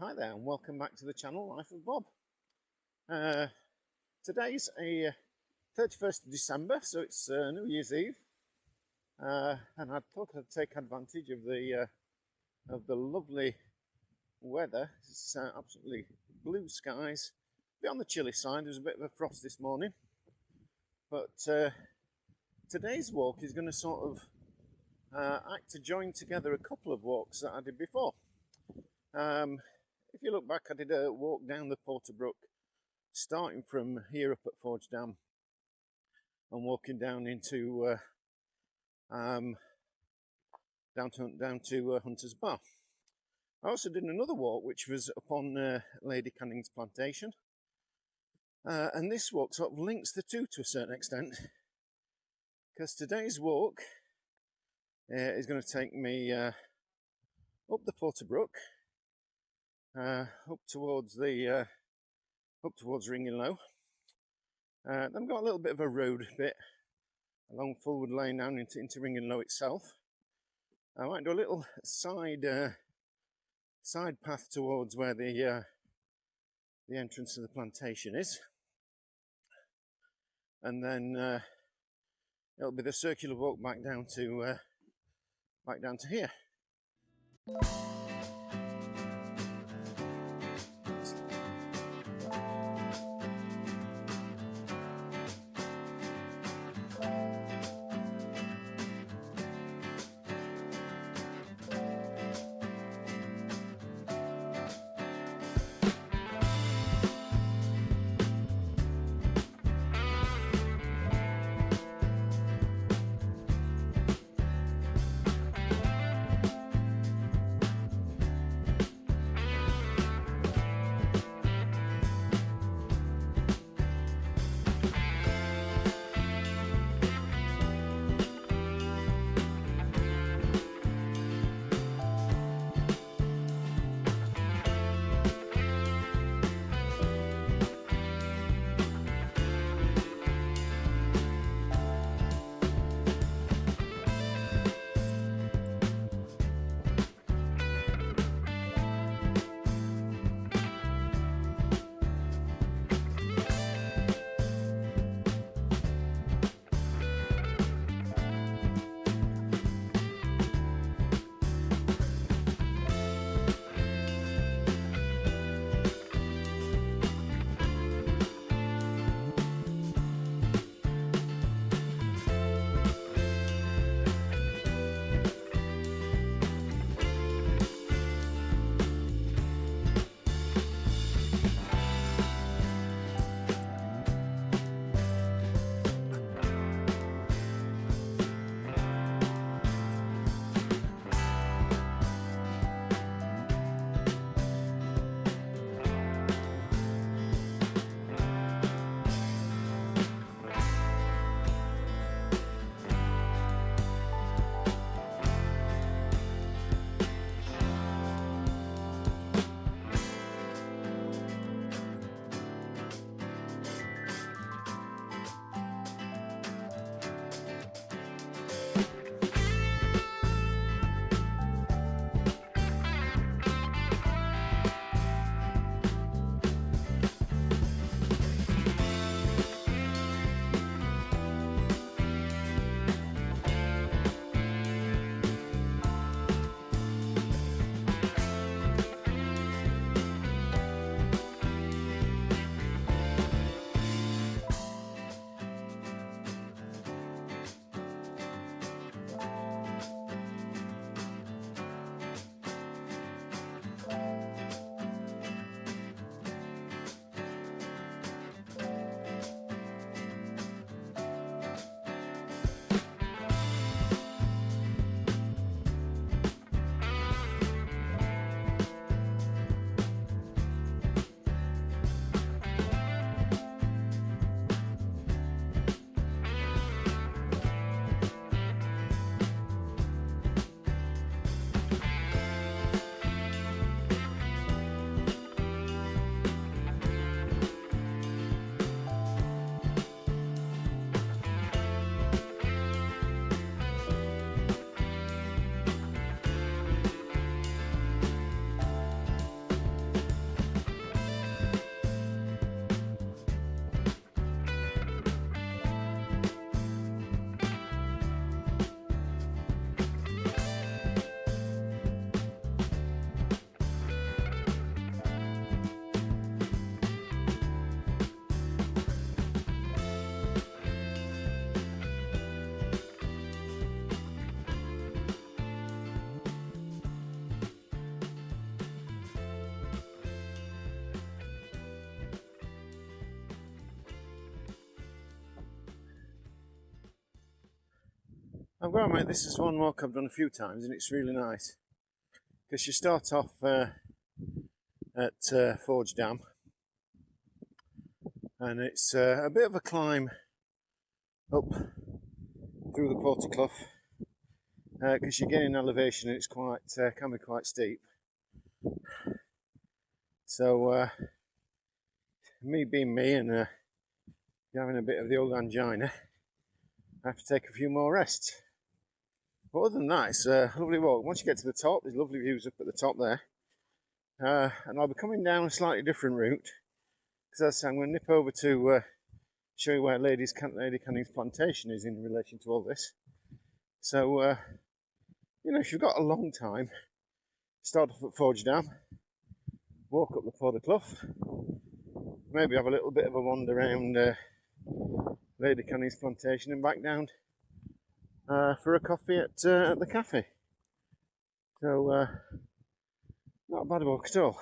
Hi there and welcome back to the channel Life of Bob. Today's a 31st of December, so it's New Year's Eve, and I thought I'd take advantage of the lovely weather. It's absolutely blue skies. A bit on the chilly side. There was a bit of a frost this morning, but today's walk is going to sort of act to join together a couple of walks that I did before. If you look back, I did a walk down the Porter Brook, starting from here up at Forge Dam and walking down into down to Hunter's Bar. I also did another walk which was up on Lady Canning's plantation, and this walk sort of links the two to a certain extent, because today's walk is going to take me up the Porter Brook, up towards Ringinglow. Then I've got a little bit of a road bit along Fulwood Lane down into Ringinglow itself. I might do a little side path towards where the entrance to the plantation is, and then it'll be the circular walk back down to here. I've got to admit, this is one walk I've done a few times, and it's really nice because you start off at Forge Dam, and it's a bit of a climb up through the Porter Clough because you're getting elevation and it's quite can be quite steep. So me being me and having a bit of the old angina, I have to take a few more rests. But other than that, it's a lovely walk. Once you get to the top, there's lovely views up at the top there. And I'll be coming down a slightly different route because as I say, I'm going to nip over to show you where Lady Canning's plantation is in relation to all this. So, you know, if you've got a long time, start off at Forge Dam, walk up the Porter Clough, maybe have a little bit of a wander around Lady Canning's plantation and back down for a coffee at the cafe. So, not a bad walk at all.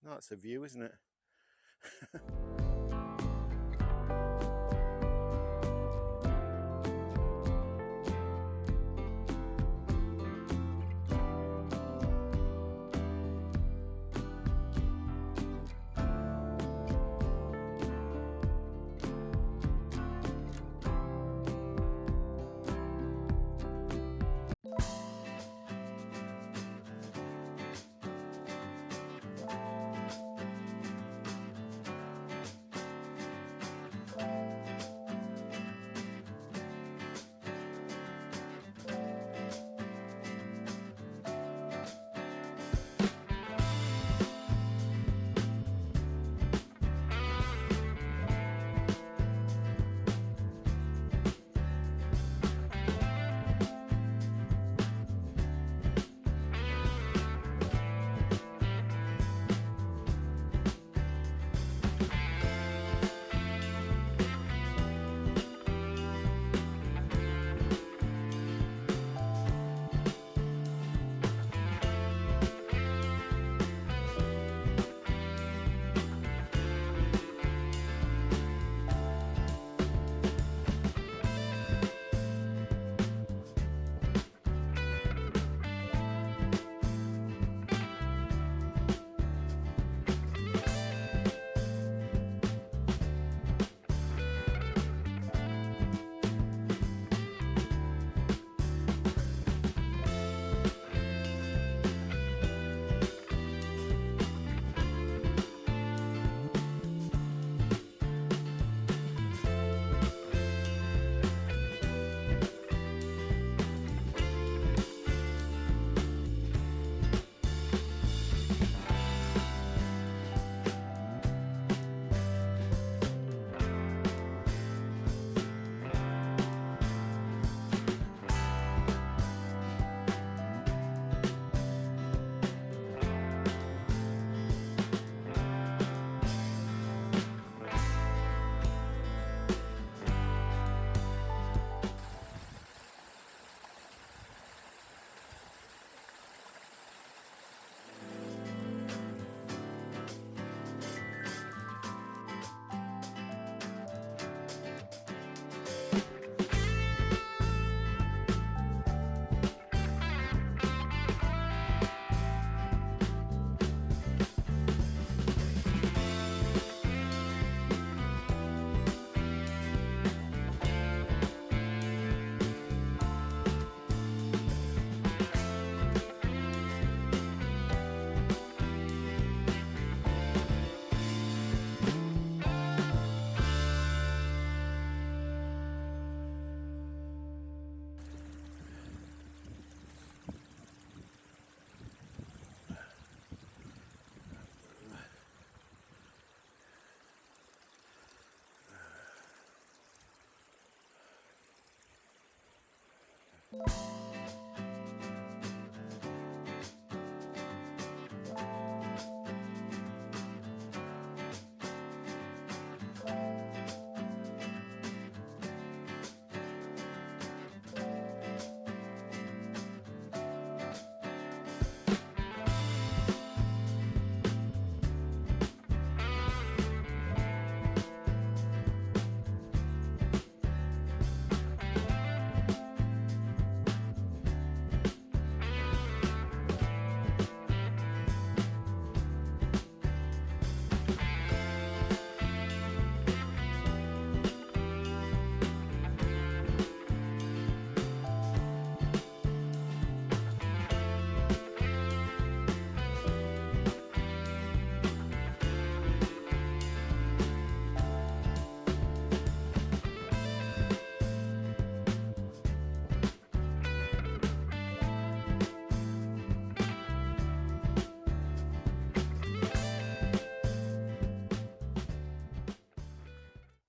That's a view, isn't it?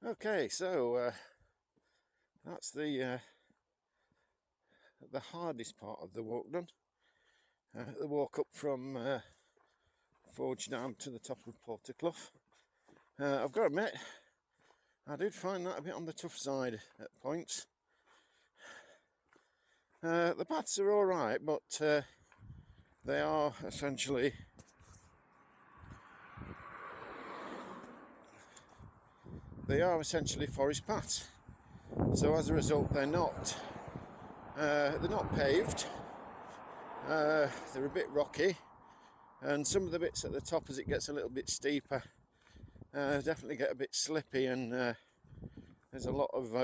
Okay, so that's the hardest part of the walk done. The walk up from Forge down to the top of Porter Clough. I've got to admit, I did find that a bit on the tough side at points. The paths are all right, but they are essentially they are essentially forest paths. So as a result, they're not paved. They're a bit rocky, and some of the bits at the top, as it gets a little bit steeper, definitely get a bit slippy, and there's a lot of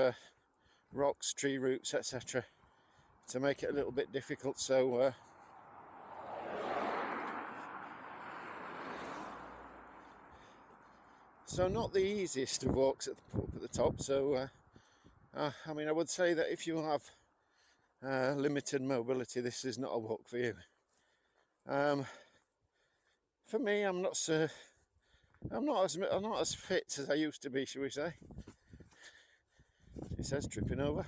rocks, tree roots, etc., to make it a little bit difficult. So not the easiest of walks up at the top. So I mean, I would say that if you have limited mobility, this is not a walk for you. For me, I'm not as fit as I used to be, shall we say. He says, tripping over.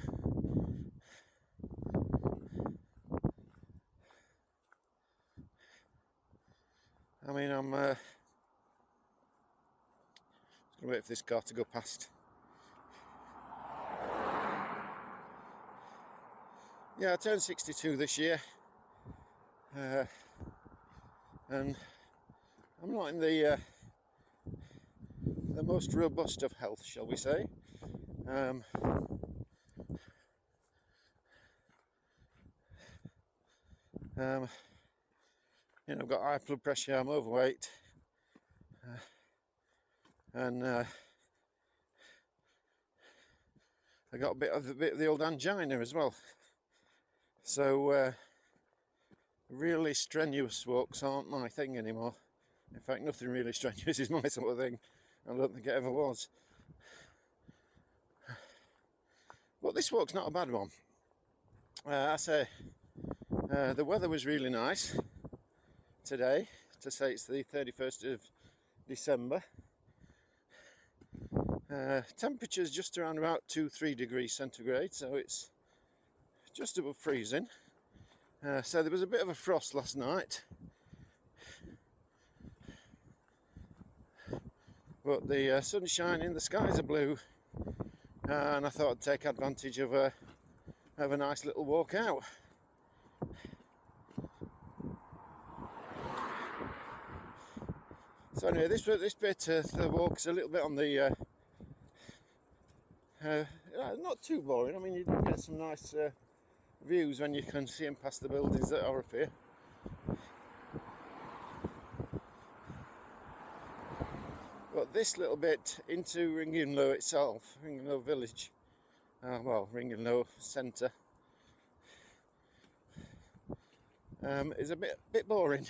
I mean, I'm just gonna wait for this car to go past. Yeah, I turned 62 this year, and I'm not in the most robust of health, shall we say. You know, I've got high blood pressure, I'm overweight, and I got a bit of the old angina as well. So really strenuous walks aren't my thing anymore. In fact, nothing really strenuous is my sort of thing. I don't think it ever was. But this walk's not a bad one. I say the weather was really nice today, to say it's the 31st of December. Temperature's just around about 2-3 degrees centigrade, so it's just above freezing. So there was a bit of a frost last night, but the sun's shining, the skies are blue, and I thought I'd take advantage of a nice little walk out. So anyway, this bit of the walk's a little bit on the not too boring. I mean, you do get some nice views when you can see them past the buildings that are up here. But this little bit into Ringinglow itself, Ringinglow village, well, Ringinglow centre, is a bit boring.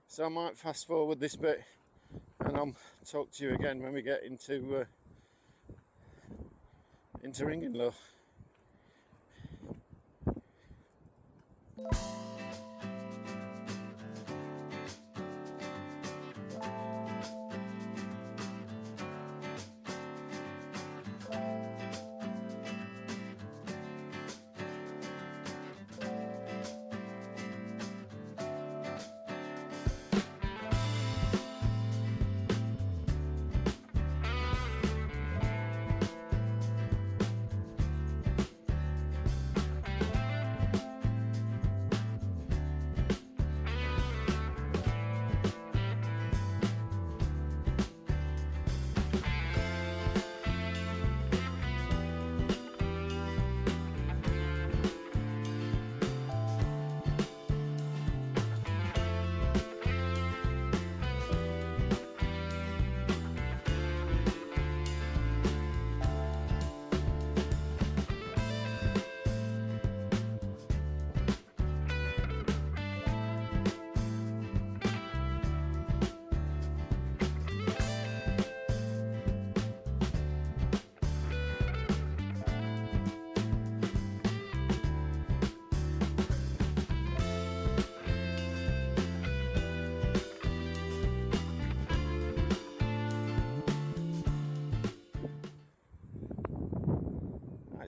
So I might fast forward this bit, and I'll talk to you again when we get into Ringinglow.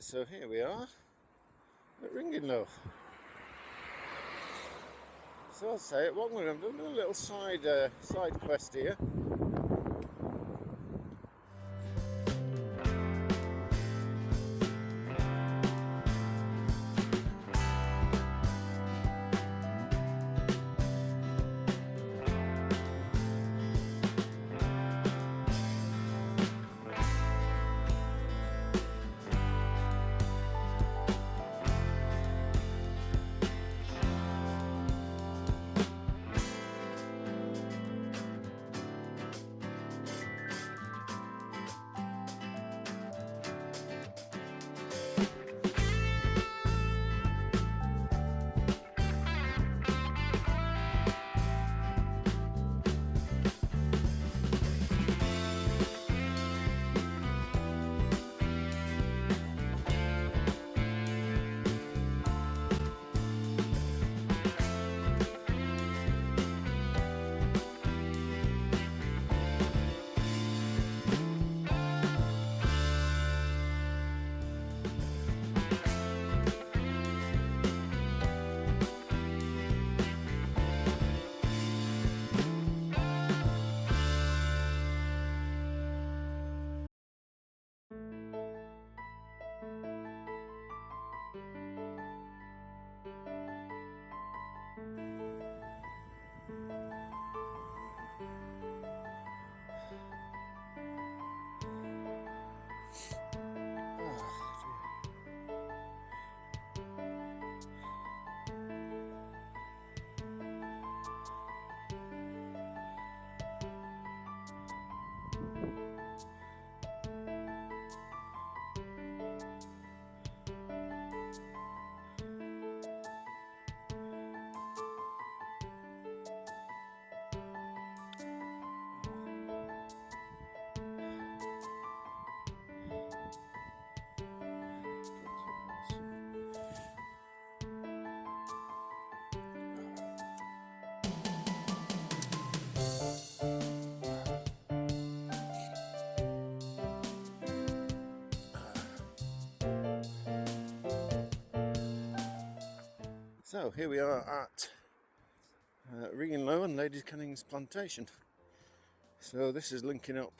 So here we are at Ringinglow. So I'll say it, what I'm going to do, a little side quest here. So here we are at Ringinglow and Lady Canning's plantation. So this is linking up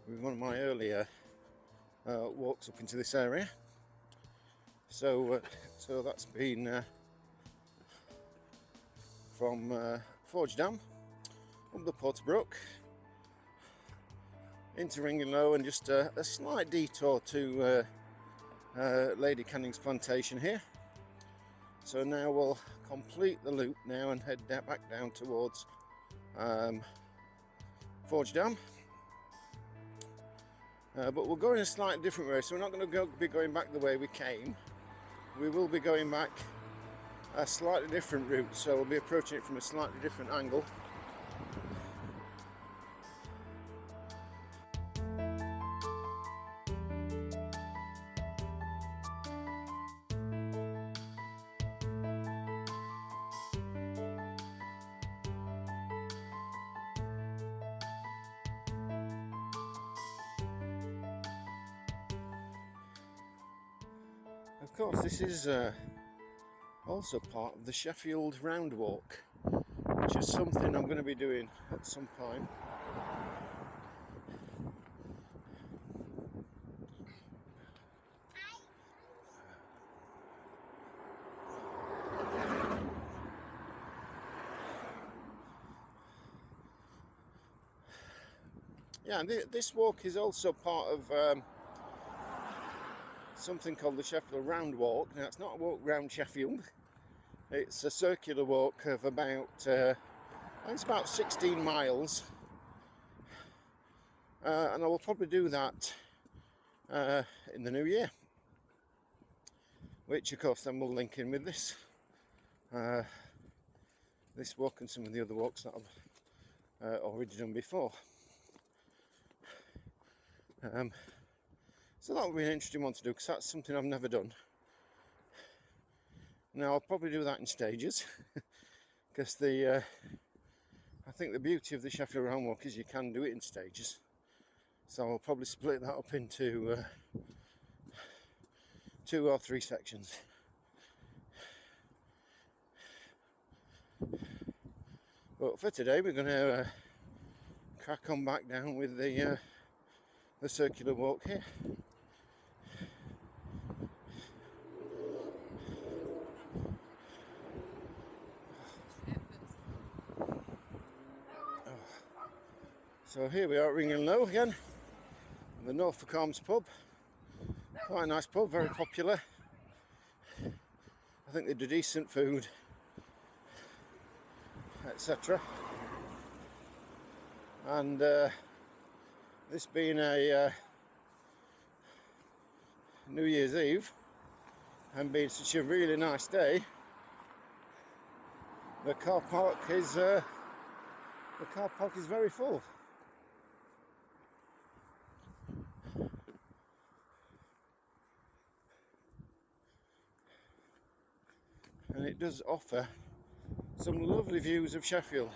with one of my earlier walks up into this area. So that's been from Forge Dam up the Porter Brook into Ringinglow, and just a slight detour to Lady Canning's plantation here. So now we'll complete the loop now and head back down towards Forge Dam. But we'll go in a slightly different way, so we're not going to be going back the way we came. We will be going back a slightly different route, so we'll be approaching it from a slightly different angle. Of course, this is also part of the Sheffield round walk, which is something I'm going to be doing at some point. Yeah, this walk is also part of something called the Sheffield Round Walk. Now, it's not a walk round Sheffield. It's a circular walk of about, I think it's about 16 miles. And I will probably do that in the new year, which of course then will link in with this. This walk and some of the other walks that I've already done before. So that will be an interesting one to do, because that's something I've never done. Now I'll probably do that in stages, because I think the beauty of the Sheffield Round Walk is you can do it in stages. So I'll probably split that up into 2 or 3 sections. But for today we're going to crack on back down with the circular walk here. So here we are at Ringinglow again, the Norfolk Arms pub. Quite a nice pub, very popular. I think they do decent food, etc. And this being a New Year's Eve and being such a really nice day, the car park is very full. And it does offer some lovely views of Sheffield.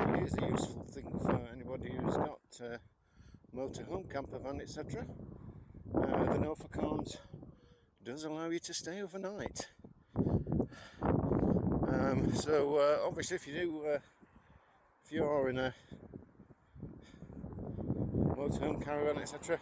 It is a useful thing for anybody who's got motorhome, camper van, etc. The Norfolk Arms does allow you to stay overnight. So obviously, if you are in a motorhome, caravan, etc.,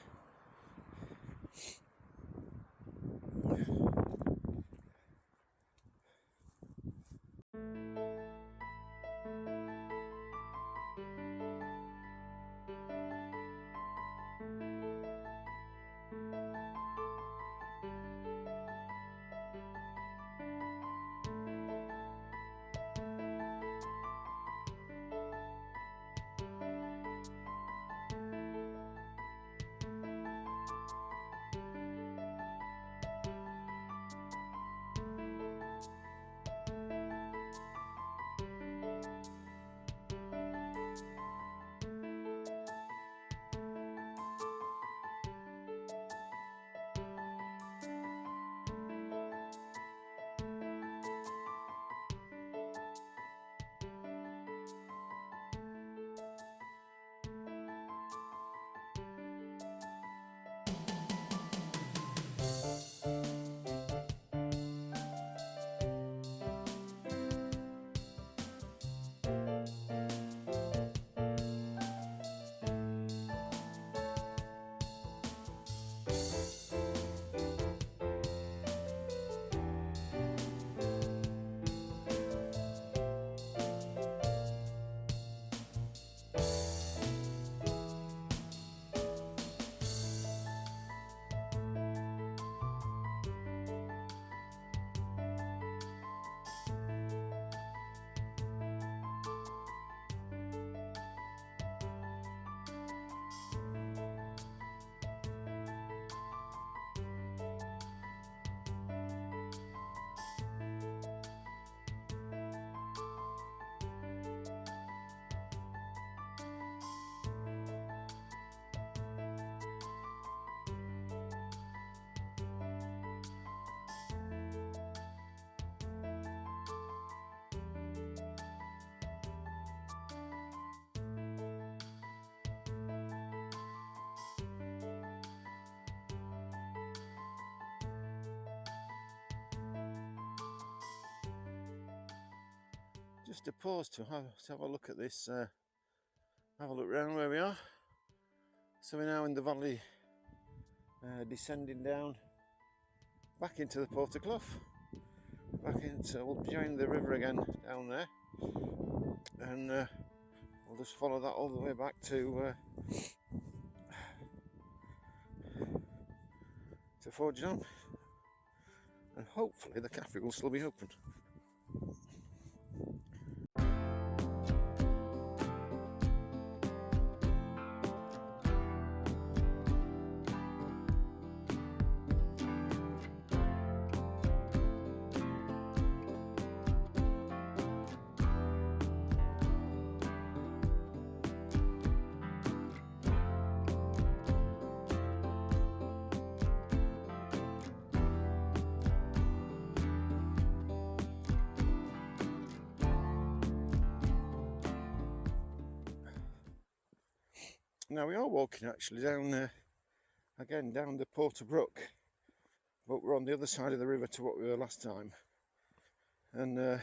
just to pause to have a look at this, have a look around where we are. So we're now in the valley, descending down back into the Porter Clough, we'll join the river again down there, and we'll just follow that all the way back to Forge Dam, and hopefully the cafe will still be open. Now we are walking actually down, again down the Porter Brook, but we're on the other side of the river to what we were last time. And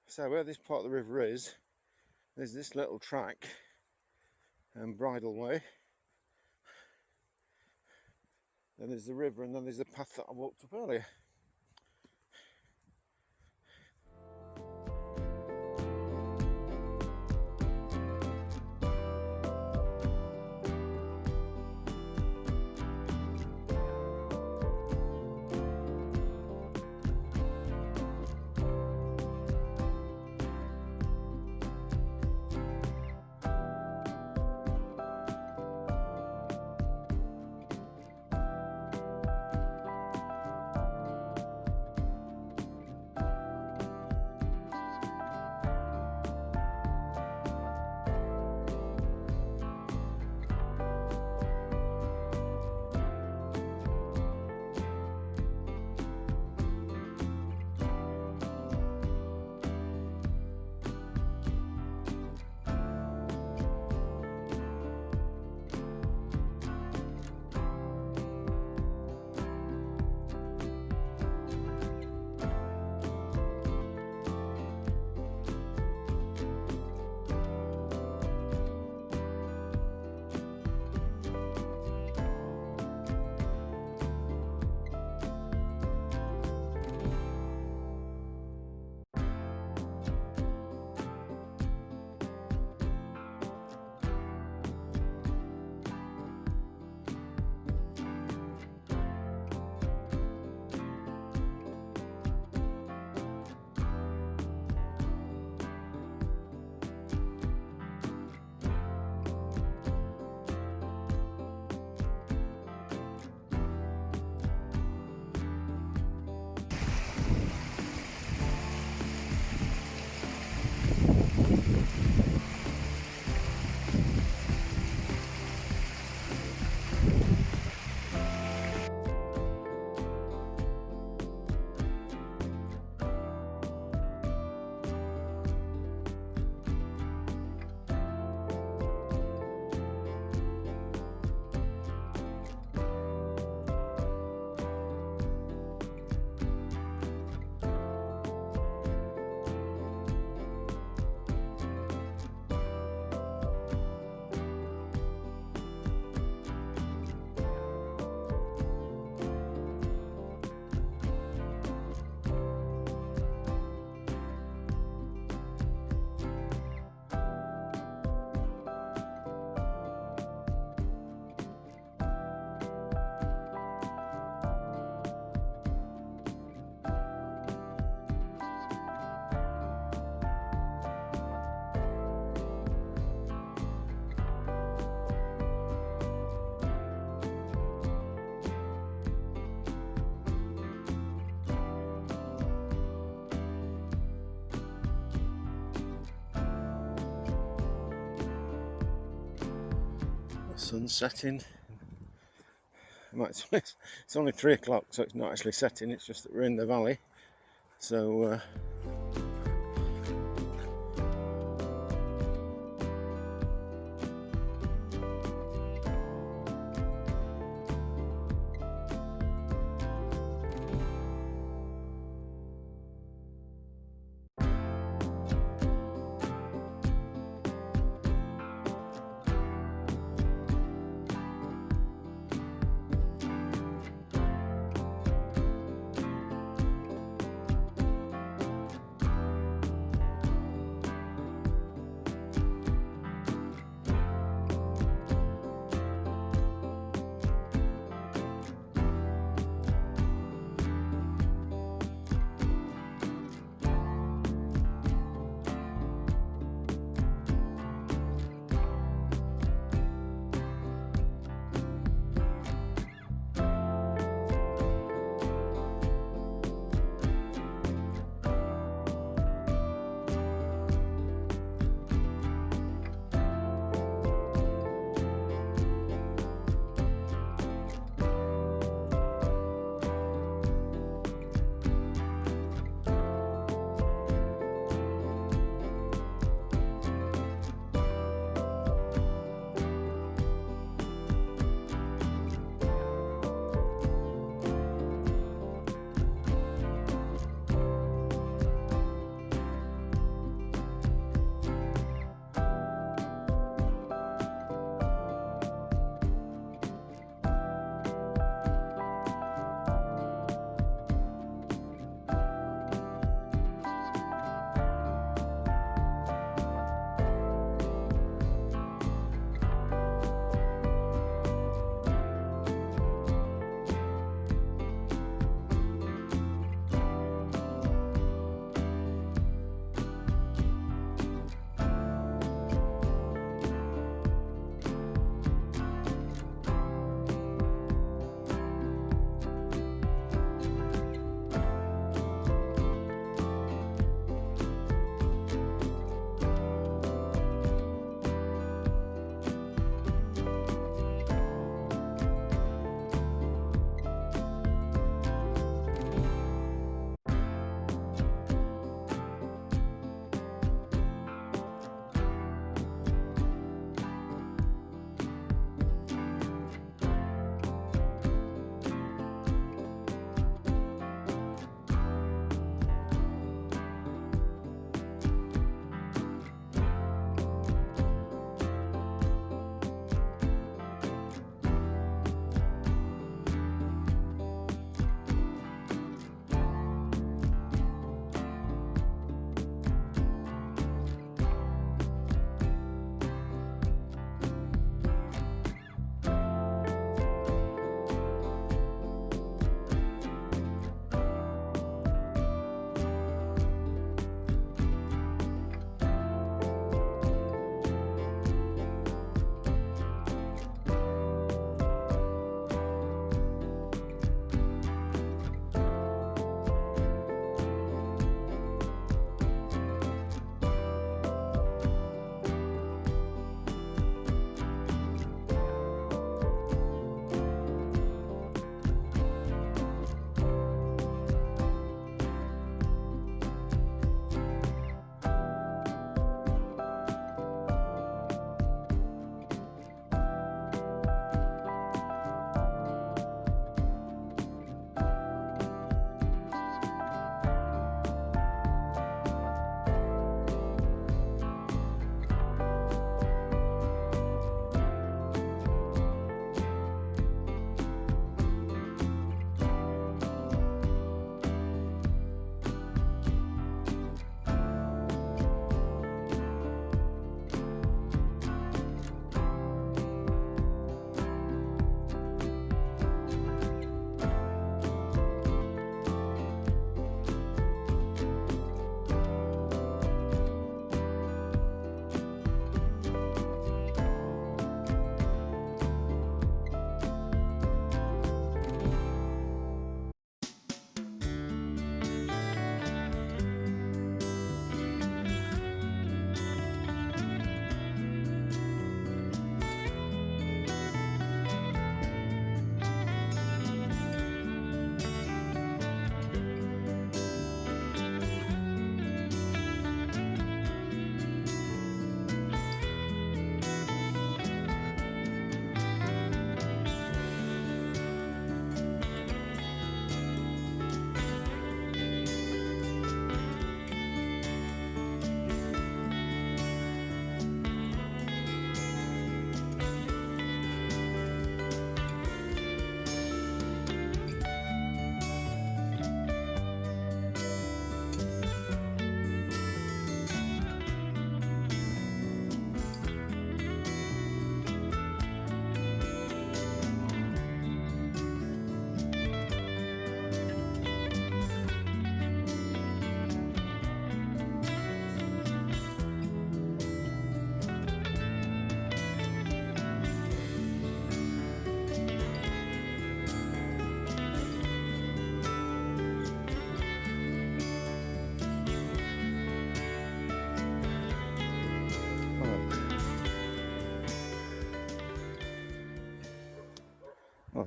so where this part of the river is, there's this little track and bridleway. Then there's the river, and then there's the path that I walked up earlier. Sun's setting. It's only 3 o'clock, so it's not actually setting, it's just that we're in the valley. So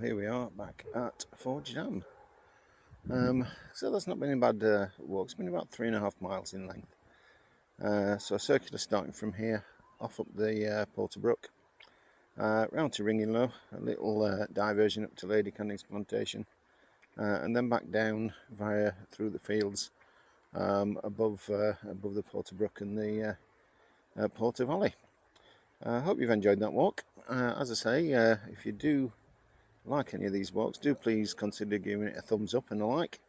here we are back at Forge Dam. So that's not been a bad walk. It's been about 3.5 miles in length. So a circular starting from here, off up the Porter Brook, round to Ringinglow, a little diversion up to Lady Canning's plantation, and then back down via through the fields above the Porter Brook and the Porter Valley. I hope you've enjoyed that walk. As I say, if you do like any of these walks, do please consider giving it a thumbs up and a like.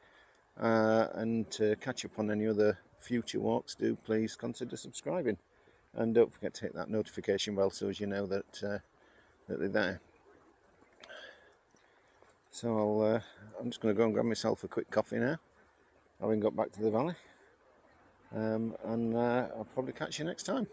And to catch up on any other future walks, do please consider subscribing. And don't forget to hit that notification bell so as you know that they're there. So I'm just going to go and grab myself a quick coffee now, having got back to the valley. And I'll probably catch you next time.